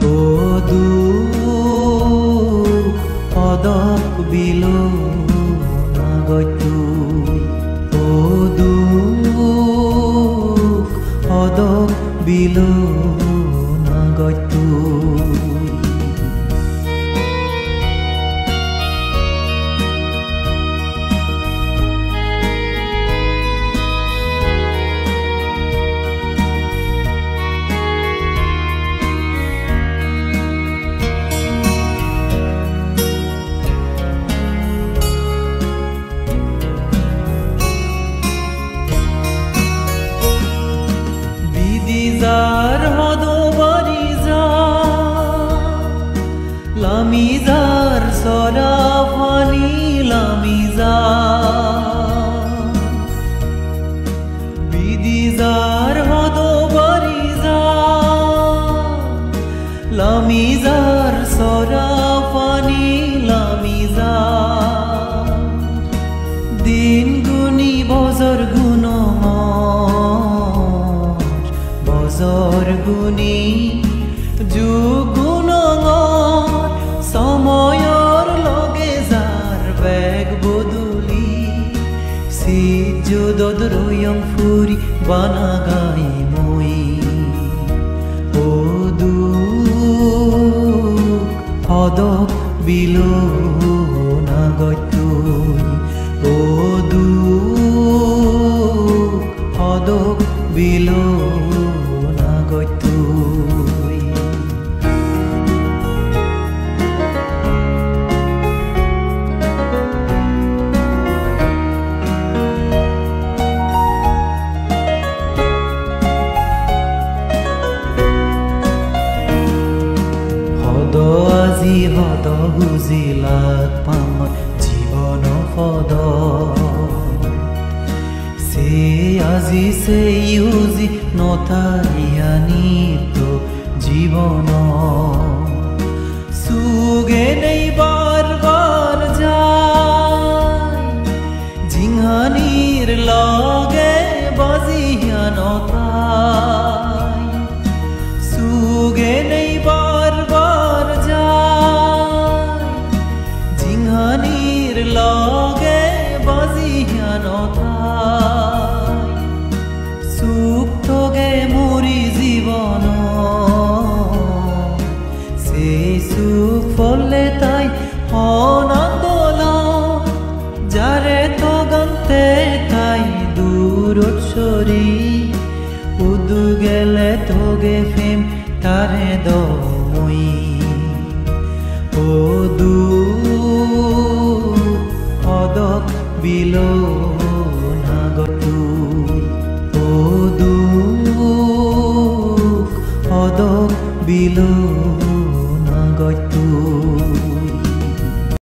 ও দুখ অদক বিলো নাগৈ তুই ও দুখ অদক বিলো নাগৈ তুই Jar hodo bariza lamizar sora fani lamizar bidizar hodo bariza lamizar sora fani lamizar din guni bozor guno বজর গুণী যুগুণঙৰ সময়ৰ লগে যাৰ বেগ বদলি সিজুদত ৰয়ং ফুৰি বানা গাই মই ও দুখ হদক বিলো নাগৈ তুই ও দুখ হদক বিলো নাগৈ তুই হদ আজি হদ বুজিলাক পাম জীৱন পদ আজি সে ইউজি নথাইয়ানিত জীবন সুগে নেই বারবার যায় জিংহানির লগে বাজিয়া নতাই সুগে নেই বারবার যায় জিংহানির লগে বাজিয়া নতাই সুখ তোগে মরি জীবন সেই সুখ ফলে তাই অনান্দোল যারে তো গন্তে তাই দূরত সরি উদু গেলে তোগে ফেম তারে দমই ও দুখ অদক বিলো নাগৈ তুই ও দুখ অদক বিলো